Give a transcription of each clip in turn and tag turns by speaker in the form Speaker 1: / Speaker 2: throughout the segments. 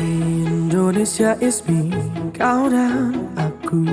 Speaker 1: Indonesia is me, kau dan aku,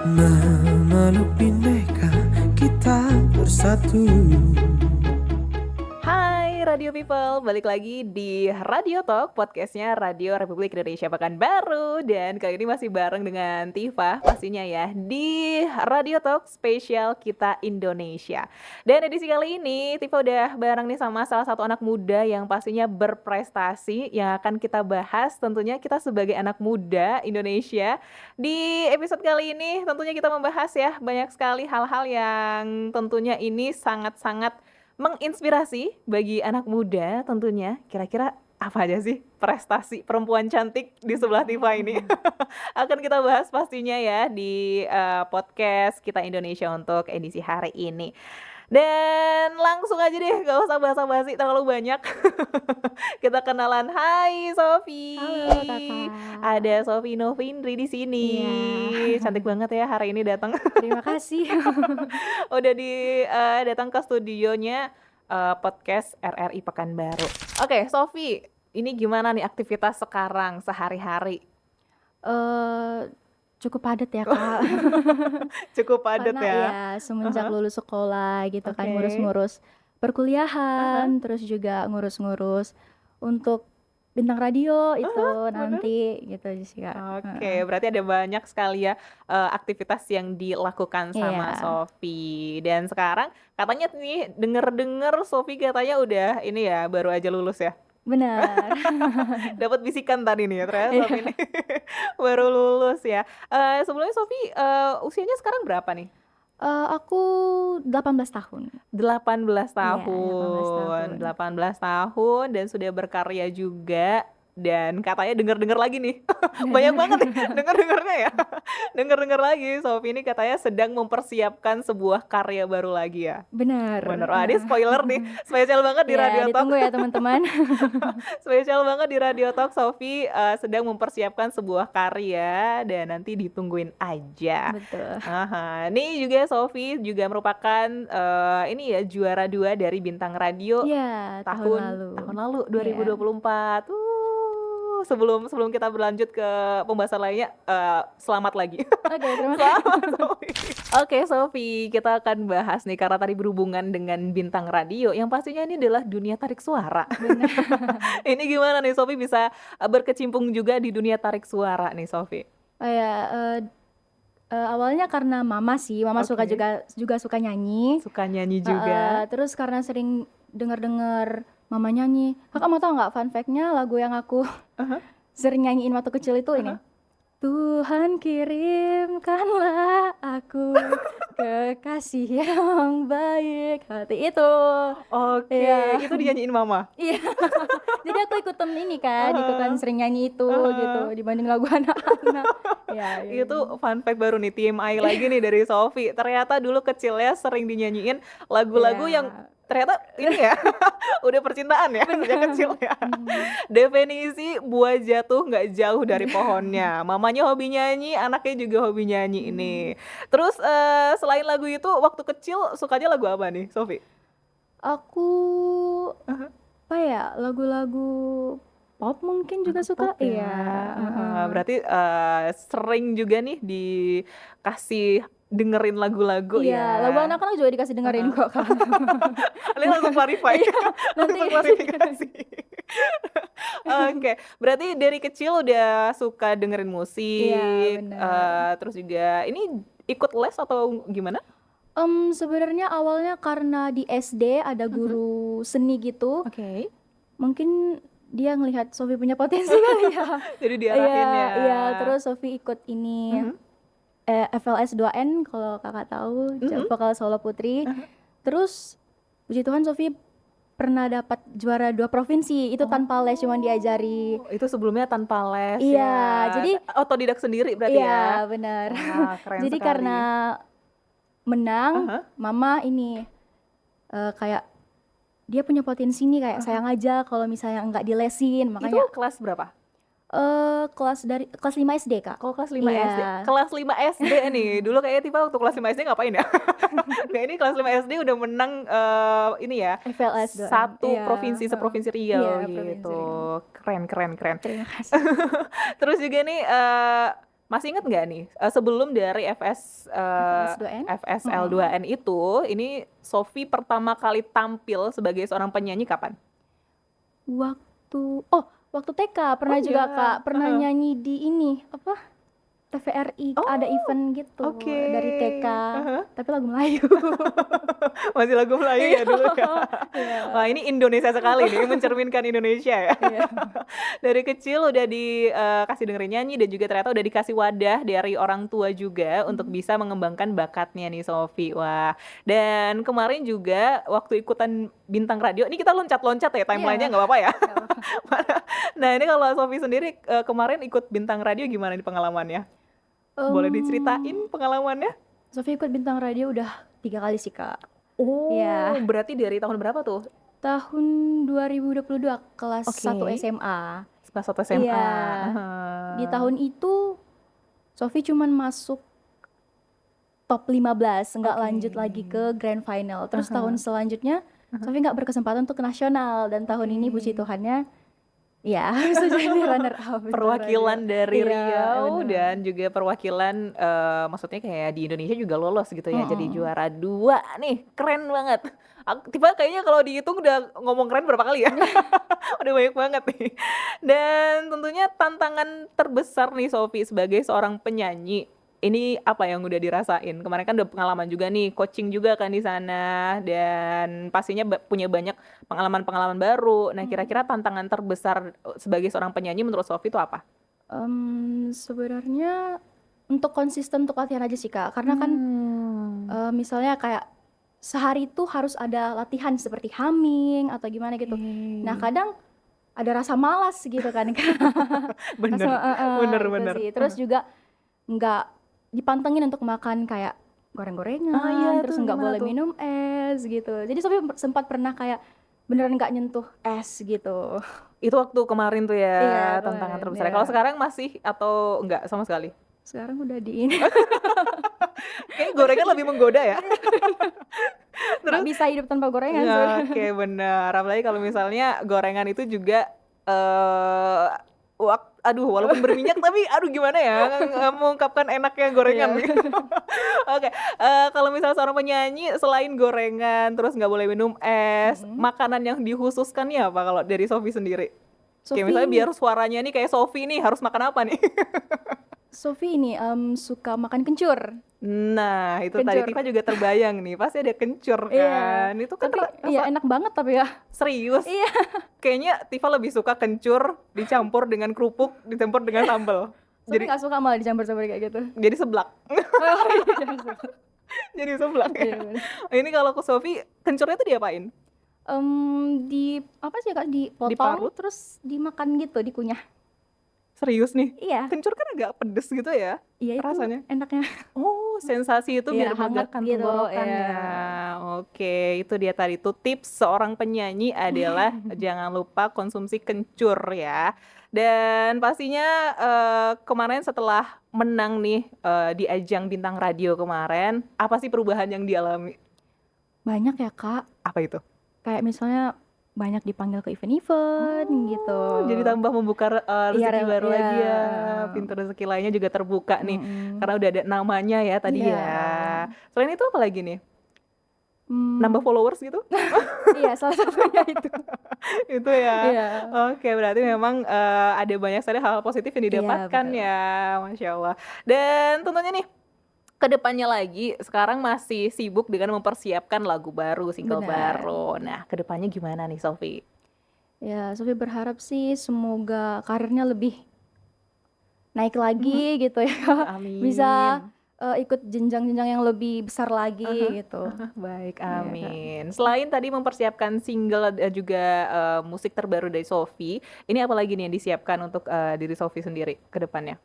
Speaker 1: memeluk bineka kita bersatu.
Speaker 2: Hai Radio People, balik lagi di Radio Talk, podcastnya Radio Republik Indonesia Pekanbaru. Dan kali ini masih bareng dengan Tifa pastinya ya, di Radio Talk spesial Kita Indonesia. Dan edisi kali ini Tifa udah bareng nih sama salah satu anak muda yang pastinya berprestasi, yang akan kita bahas tentunya kita sebagai anak muda Indonesia. Di episode kali ini tentunya kita membahas ya banyak sekali hal-hal yang tentunya ini sangat-sangat menginspirasi bagi anak muda tentunya. Kira-kira apa aja sih prestasi perempuan cantik di sebelah Tifa ini? Akan kita bahas pastinya ya di podcast Kita Indonesia untuk edisi hari ini. Dan langsung aja deh, gak usah basa-basi terlalu banyak. Kita kenalan. Hai Sofi.
Speaker 3: Halo Kakak.
Speaker 2: Ada Sofi Novindri di sini.
Speaker 3: Iya.
Speaker 2: Cantik banget ya hari ini datang.
Speaker 3: Terima kasih.
Speaker 2: Udah datang ke studionya podcast RRI Pekanbaru. Oke, Sofi, ini gimana nih aktivitas sekarang sehari-hari?
Speaker 3: Cukup padat ya Kak.
Speaker 2: Cukup padat
Speaker 3: Karena
Speaker 2: ya.
Speaker 3: ya semenjak lulus sekolah gitu kan,
Speaker 2: Oke.
Speaker 3: ngurus-ngurus perkuliahan, terus juga ngurus-ngurus untuk bintang radio itu nanti gitu sih Kak.
Speaker 2: Oke, berarti ada banyak sekali ya aktivitas yang dilakukan sama
Speaker 3: Iya.
Speaker 2: Sofi. Dan sekarang katanya nih denger-denger Sofi katanya udah ini ya baru aja lulus ya.
Speaker 3: Benar.
Speaker 2: Dapat bisikan tadi nih ya, ternyata
Speaker 3: Iya.
Speaker 2: Sofi ini baru lulus ya. Sebelumnya Sofi usianya sekarang berapa nih?
Speaker 3: Aku 18 tahun.
Speaker 2: 18
Speaker 3: Iya,
Speaker 2: tahun.
Speaker 3: 18 tahun.
Speaker 2: 18 tahun dan sudah berkarya juga. Dan katanya denger-denger lagi nih. Banyak banget nih denger-dengernya ya. Denger-denger lagi Sofi ini katanya sedang mempersiapkan sebuah karya baru lagi ya.
Speaker 3: Benar.
Speaker 2: Bener. Wah, ini spoiler nih. Spesial banget di
Speaker 3: Ya,
Speaker 2: Radio Talk.
Speaker 3: ditunggu ya teman-teman.
Speaker 2: Spesial banget di Radio Talk. Sofi sedang mempersiapkan sebuah karya dan nanti ditungguin aja.
Speaker 3: Betul.
Speaker 2: Aha, ini juga Sofi juga merupakan ini ya juara 2 dari Bintang Radio
Speaker 3: Iya, tahun lalu.
Speaker 2: 2024. Sebelum kita berlanjut ke pembahasan lainnya, selamat lagi.
Speaker 3: Oke, terima kasih.
Speaker 2: Selamat Sofi. Oke Sofi, kita akan bahas nih karena tadi berhubungan dengan Bintang Radio yang pastinya ini adalah dunia tarik suara. Ini gimana nih Sofi bisa berkecimpung juga di dunia tarik suara nih Sofi?
Speaker 3: Awalnya karena mama sih, mama suka
Speaker 2: Oke.
Speaker 3: juga suka nyanyi.
Speaker 2: Suka nyanyi juga.
Speaker 3: Terus karena sering dengar mama nyanyi, Kakak mau tahu nggak fun fact-nya lagu yang aku sering nyanyiin waktu kecil itu ini? Tuhan kirimkanlah aku kekasih yang baik hati itu.
Speaker 2: Oke,
Speaker 3: Iya.
Speaker 2: itu dinyanyiin mama.
Speaker 3: Iya. Jadi aku ikutan ini kan, ikutan sering nyanyi itu gitu dibanding lagu anak-anak. Ya,
Speaker 2: Itu fun fact baru nih, TMI lagi nih dari Sofi. Ternyata dulu kecilnya sering dinyanyiin lagu-lagu
Speaker 3: Iya.
Speaker 2: yang ternyata ini ya udah percintaan ya sejak kecil ya. Definisi buah jatuh nggak jauh dari pohonnya. Mamanya hobi nyanyi, anaknya juga hobi nyanyi ini. Terus selain lagu itu waktu kecil sukanya lagu apa nih Sofi?
Speaker 3: Aku apa ya, lagu-lagu pop mungkin juga suka.
Speaker 2: Pop ya.
Speaker 3: Iya.
Speaker 2: Berarti sering juga nih dikasih dengerin lagu-lagu
Speaker 3: Iya,
Speaker 2: ya.
Speaker 3: lagu anak-anak juga dikasih dengerin kok Kak.
Speaker 2: Ini langsung clarify.
Speaker 3: nanti
Speaker 2: Langsung klarifikasi. Oke, berarti dari kecil udah suka dengerin musik.
Speaker 3: Iya, benar.
Speaker 2: Terus juga ini ikut les atau gimana?
Speaker 3: Sebenarnya awalnya karena di SD ada guru seni gitu.
Speaker 2: Oke.
Speaker 3: Mungkin dia ngelihat Sofi punya potensi kali ya.
Speaker 2: Jadi diarahin ya.
Speaker 3: Iya, terus Sofi ikut ini FLS 2N kalau Kakak tahu, vokal solo putri. Terus puji Tuhan Sofi pernah dapat juara 2 provinsi itu tanpa les, cuma diajari.
Speaker 2: Itu sebelumnya tanpa les
Speaker 3: Iya,
Speaker 2: ya.
Speaker 3: jadi
Speaker 2: otodidak sendiri berarti ya.
Speaker 3: Iya, benar.
Speaker 2: Wah, keren
Speaker 3: Jadi
Speaker 2: sekali.
Speaker 3: karena menang, mama ini kayak dia punya potensi nih, kayak sayang aja kalau misalnya nggak dilesin,
Speaker 2: Itu
Speaker 3: makanya
Speaker 2: kelas berapa?
Speaker 3: Kelas 5 SD, Kak.
Speaker 2: Kalau kelas 5 SD.
Speaker 3: Iya.
Speaker 2: Kelas 5 SD nih. Dulu kayaknya Tifa waktu kelas 5 SD ngapain ya? Kayak ini kelas 5 SD udah menang ini ya.
Speaker 3: FLS doang.
Speaker 2: Satu
Speaker 3: Iya,
Speaker 2: provinsi seprovinsi Riau
Speaker 3: Iya, Provinsi
Speaker 2: gitu.
Speaker 3: Riau.
Speaker 2: Keren keren keren.
Speaker 3: Terima kasih.
Speaker 2: Terus juga nih masih inget nggak nih sebelum dari
Speaker 3: FS2N?
Speaker 2: FSL2N itu, ini Sofi pertama kali tampil sebagai seorang penyanyi kapan?
Speaker 3: Waktu TK pernah
Speaker 2: Oh
Speaker 3: juga,
Speaker 2: iya.
Speaker 3: Kak. Pernah nyanyi di ini, apa? TVRI, ada event gitu
Speaker 2: Oke.
Speaker 3: dari TK, tapi lagu Melayu.
Speaker 2: Masih lagu Melayu ya dulu ya.
Speaker 3: Iya.
Speaker 2: Wah ini Indonesia sekali nih, mencerminkan Indonesia ya.
Speaker 3: Iya.
Speaker 2: Dari kecil udah dikasih dengerin nyanyi dan juga ternyata udah dikasih wadah dari orang tua juga untuk bisa mengembangkan bakatnya nih Sofi. Wah, dan kemarin juga waktu ikutan Bintang Radio, ini kita loncat-loncat ya timelinenya nggak apa-apa ya.
Speaker 3: Nggak apa-apa.
Speaker 2: Nah ini kalau Sofi sendiri kemarin ikut Bintang Radio gimana nih pengalamannya? Boleh diceritain pengalamannya?
Speaker 3: Sofi ikut Bintang Radio udah 3 kali sih, Kak.
Speaker 2: Oh,
Speaker 3: Iya.
Speaker 2: berarti dari tahun berapa tuh?
Speaker 3: Tahun 2022 kelas
Speaker 2: Oke.
Speaker 3: 1 SMA.
Speaker 2: Kelas 1 SMA.
Speaker 3: Iya.
Speaker 2: Aha.
Speaker 3: Di tahun itu Sofi cuman masuk top 15, nggak
Speaker 2: Oke.
Speaker 3: lanjut lagi ke grand final. Terus tahun selanjutnya Sofi nggak berkesempatan untuk ke nasional, dan tahun ini puji Tuhannya ya bisa jadi runner up Bintang
Speaker 2: Perwakilan
Speaker 3: Radio.
Speaker 2: dari
Speaker 3: Iya,
Speaker 2: Riau
Speaker 3: bener.
Speaker 2: dan juga perwakilan maksudnya kayak di Indonesia juga lolos gitu ya, jadi juara 2 nih, keren banget. Tiba kayaknya kalau dihitung udah ngomong keren berapa kali ya? Udah banyak banget nih. Dan tentunya tantangan terbesar nih Sofi sebagai seorang penyanyi, ini apa yang udah dirasain? Kemarin kan udah pengalaman juga nih, coaching juga kan di sana, dan pastinya punya banyak pengalaman-pengalaman baru. Nah, kira-kira tantangan terbesar sebagai seorang penyanyi menurut Sofi itu apa?
Speaker 3: Sebenarnya untuk konsisten untuk latihan aja sih, Kak. Karena kan misalnya kayak sehari itu harus ada latihan seperti humming atau gimana gitu. Nah, kadang ada rasa malas gitu kan, Kak.
Speaker 2: Bener,
Speaker 3: Itu
Speaker 2: bener.
Speaker 3: sih. Terus juga nggak dipantengin untuk makan kayak goreng-gorengan, terus
Speaker 2: tuh
Speaker 3: nggak
Speaker 2: gimana
Speaker 3: boleh
Speaker 2: tuh?
Speaker 3: minum es gitu. Jadi Sofi sempat pernah kayak beneran nggak nyentuh es gitu.
Speaker 2: Itu waktu kemarin tuh ya,
Speaker 3: Iya,
Speaker 2: tantangan
Speaker 3: kemarin,
Speaker 2: terbesar.
Speaker 3: iya.
Speaker 2: Kalau sekarang masih atau enggak sama sekali?
Speaker 3: Sekarang udah di ini.
Speaker 2: Kayaknya gorengan lebih menggoda ya.
Speaker 3: Nggak bisa hidup tanpa gorengan
Speaker 2: Ya,
Speaker 3: sebenarnya.
Speaker 2: oke benar. Apalagi kalau misalnya gorengan itu juga aduh walaupun berminyak tapi aduh gimana ya mengungkapkan enaknya gorengan.
Speaker 3: Iya.
Speaker 2: Oke, kalau misalnya seorang penyanyi selain gorengan terus nggak boleh minum es, makanan yang dikhususkannya apa kalau dari Sofi sendiri? Kayak misalnya
Speaker 3: Sofi
Speaker 2: biar suaranya nih kayak Sofi nih harus makan apa nih?
Speaker 3: Sofi ini suka makan kencur.
Speaker 2: Nah, itu tadi
Speaker 3: Kencur.
Speaker 2: Tifa juga terbayang nih, pasti ada kencur
Speaker 3: Iya.
Speaker 2: kan. Itu kan
Speaker 3: Tapi iya enak banget tapi ya.
Speaker 2: serius.
Speaker 3: Iya.
Speaker 2: Kayaknya Tifa lebih suka kencur dicampur dengan kerupuk, dicampur dengan sambal.
Speaker 3: Sofi
Speaker 2: Jadi
Speaker 3: nggak suka malah dicampur-campur kayak gitu.
Speaker 2: jadi seblak. Jadi seblak
Speaker 3: Iya,
Speaker 2: ya.
Speaker 3: bener.
Speaker 2: Ini kalau ke Sofi, kencurnya tuh diapain?
Speaker 3: Di apa sih, Kak, dipotong
Speaker 2: Diparut?
Speaker 3: terus dimakan gitu, dikunyah.
Speaker 2: Serius nih?
Speaker 3: Iya.
Speaker 2: Kencur kan agak pedes gitu ya
Speaker 3: Iya, itu
Speaker 2: rasanya.
Speaker 3: enaknya.
Speaker 2: Oh, sensasi itu
Speaker 3: Iya,
Speaker 2: biar
Speaker 3: hangat
Speaker 2: melegakan
Speaker 3: gitu,
Speaker 2: tenggorokan
Speaker 3: iya.
Speaker 2: ya. Oke, itu dia tadi tuh tips seorang penyanyi adalah jangan lupa konsumsi kencur ya. Dan pastinya kemarin setelah menang nih di ajang Bintang Radio kemarin, apa sih perubahan yang dialami?
Speaker 3: Banyak ya, Kak.
Speaker 2: Apa itu?
Speaker 3: Kayak misalnya banyak dipanggil ke event-event gitu.
Speaker 2: Oh, jadi tambah membuka
Speaker 3: Iya,
Speaker 2: rezeki baru
Speaker 3: iya.
Speaker 2: lagi ya. Pintu rezeki lainnya juga terbuka nih. Karena udah ada namanya ya tadi
Speaker 3: Iya.
Speaker 2: ya. Selain itu apa lagi nih?
Speaker 3: Hmm,
Speaker 2: Nambah followers gitu?
Speaker 3: iya, salah satunya itu.
Speaker 2: Itu ya.
Speaker 3: Iya.
Speaker 2: Oke, berarti memang ada banyak sekali hal positif yang didapatkan
Speaker 3: betul.
Speaker 2: ya. Masya Allah. Dan tentunya nih, kedepannya lagi, sekarang masih sibuk dengan mempersiapkan lagu baru, single
Speaker 3: Benar.
Speaker 2: baru. Nah, kedepannya gimana nih Sofi?
Speaker 3: Ya, Sofi berharap sih semoga karirnya lebih naik lagi gitu ya, Kak.
Speaker 2: Amin.
Speaker 3: Bisa ikut jenjang-jenjang yang lebih besar lagi gitu.
Speaker 2: Baik,
Speaker 3: Iya, Kak.
Speaker 2: amin. Selain tadi mempersiapkan single dan juga musik terbaru dari Sofi, ini apa lagi nih yang disiapkan untuk diri Sofi sendiri ke depannya?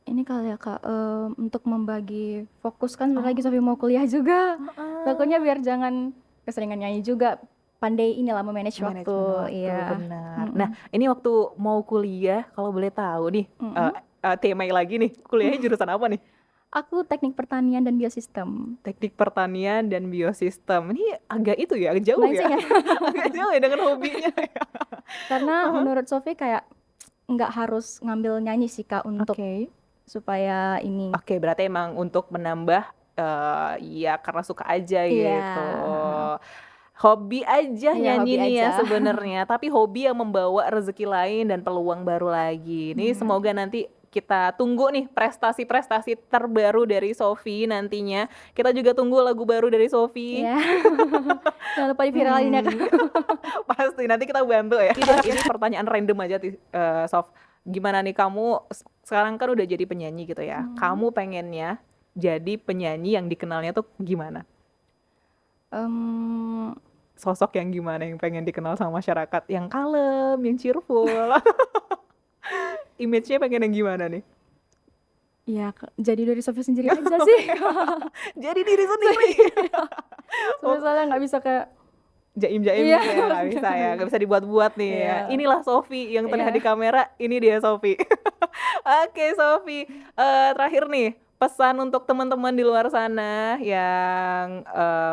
Speaker 3: Ini kali ya, Kak, untuk membagi fokus kan sebentar lagi Sofi mau kuliah juga. Takutnya biar jangan keseringan nyanyi juga. pandai inilah memanage waktu.
Speaker 2: Manajemen waktu,
Speaker 3: Iya.
Speaker 2: benar. Nah, ini waktu mau kuliah, kalau boleh tahu nih, TMI lagi nih, kuliahnya jurusan apa nih?
Speaker 3: Aku teknik pertanian dan biosistem.
Speaker 2: Teknik pertanian dan biosistem. Ini agak itu ya, agak jauh ya.
Speaker 3: Melenceng ya?
Speaker 2: Agak jauh ya dengan hobinya.
Speaker 3: Karena menurut Sofi kayak nggak harus ngambil nyanyi sih Kak untuk
Speaker 2: Oke.
Speaker 3: supaya ini.
Speaker 2: Oke, berarti emang untuk menambah ya karena suka aja
Speaker 3: Iya.
Speaker 2: gitu. Hobi aja
Speaker 3: Iya,
Speaker 2: nyanyi
Speaker 3: hobi
Speaker 2: nih ya
Speaker 3: aja.
Speaker 2: sebenarnya, tapi hobi yang membawa rezeki lain dan peluang baru lagi. Ini semoga nanti kita tunggu nih prestasi-prestasi terbaru dari Sofi nantinya. Kita juga tunggu lagu baru dari Sofi.
Speaker 3: Iya. Jangan lupa diviralin ya Kak.
Speaker 2: Pasti nanti kita bantu ya. Ini pertanyaan random aja Sof. Gimana nih kamu sekarang kan udah jadi penyanyi gitu ya. Kamu pengennya jadi penyanyi yang dikenalnya tuh gimana? Sosok yang gimana yang pengen dikenal sama masyarakat? Yang kalem, yang cheerful. Image-nya pengen yang gimana nih?
Speaker 3: Iya, jadi dari Sofi sendiri aja sih.
Speaker 2: Jadi diri sendiri.
Speaker 3: Soalnya nggak bisa kayak
Speaker 2: Jaim-jaim
Speaker 3: Iya.
Speaker 2: ya, nggak bisa ya, nggak bisa dibuat-buat nih ya.
Speaker 3: Iya.
Speaker 2: Inilah Sofi yang terlihat
Speaker 3: Iya.
Speaker 2: di kamera, ini dia Sofi. Oke Sofi, terakhir nih pesan untuk teman-teman di luar sana yang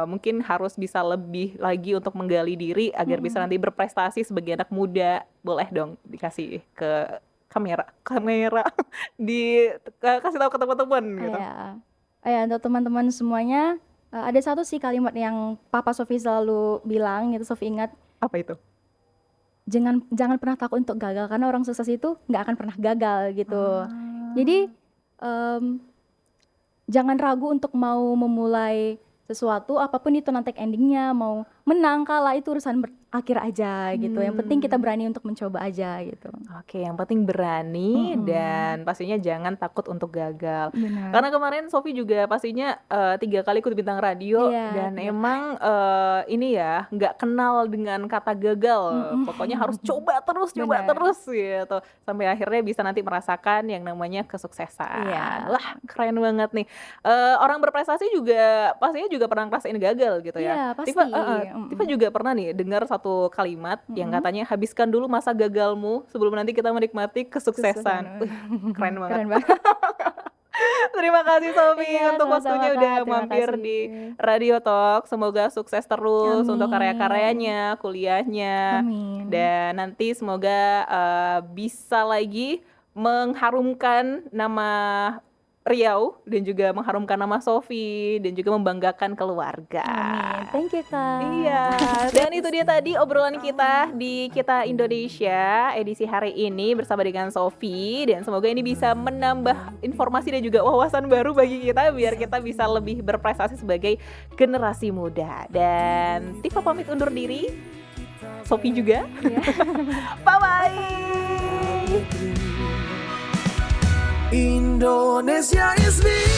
Speaker 2: mungkin harus bisa lebih lagi untuk menggali diri agar bisa nanti berprestasi sebagai anak muda. Boleh dong dikasih ke kamera kasih tahu ke teman-teman gitu.
Speaker 3: Iya, untuk teman-teman semuanya ada satu sih kalimat yang Papa Sofi selalu bilang, gitu Sofi ingat,
Speaker 2: Apa itu?
Speaker 3: jangan pernah takut untuk gagal karena orang sukses itu nggak akan pernah gagal gitu. Jadi jangan ragu untuk mau memulai sesuatu, apapun itu nanti endingnya, mau menang kalah itu urusan akhir aja gitu. Yang penting kita berani untuk mencoba aja gitu.
Speaker 2: Oke, yang penting berani dan pastinya jangan takut untuk gagal.
Speaker 3: Benar.
Speaker 2: Karena kemarin Sofi juga pastinya 3 kali ikut bintang radio
Speaker 3: Iya,
Speaker 2: dan
Speaker 3: iya.
Speaker 2: emang ini ya nggak kenal dengan kata gagal. Pokoknya harus coba terus
Speaker 3: Benar.
Speaker 2: gitu sampai akhirnya bisa nanti merasakan yang namanya kesuksesan.
Speaker 3: Iya.
Speaker 2: Wah, keren banget nih. Orang berprestasi juga pastinya juga pernah ngerasain gagal gitu ya.
Speaker 3: Iya, pasti.
Speaker 2: Tifa juga pernah nih dengar satu kalimat yang katanya habiskan dulu masa gagalmu sebelum nanti kita menikmati kesuksesan. Keren banget.
Speaker 3: Keren banget.
Speaker 2: Terima kasih Sofi
Speaker 3: Iya,
Speaker 2: untuk
Speaker 3: sama-sama,
Speaker 2: waktunya
Speaker 3: Kak.
Speaker 2: udah
Speaker 3: Terima
Speaker 2: mampir
Speaker 3: kasih.
Speaker 2: di Radio Talk. Semoga sukses terus untuk
Speaker 3: Amin.
Speaker 2: karya-karyanya, kuliahnya.
Speaker 3: Amin.
Speaker 2: Dan nanti semoga bisa lagi mengharumkan nama Riau dan juga mengharumkan nama Sofi dan juga membanggakan keluarga.
Speaker 3: Amin. Thank you Kak.
Speaker 2: Iya, dan itu dia tadi obrolan kita di Kita Indonesia edisi hari ini bersama dengan Sofi, dan semoga ini bisa menambah informasi dan juga wawasan baru bagi kita biar kita bisa lebih berprestasi sebagai generasi muda. Dan Tifa pamit undur diri, Sofi juga. Bye-bye.
Speaker 1: Indonesia is me.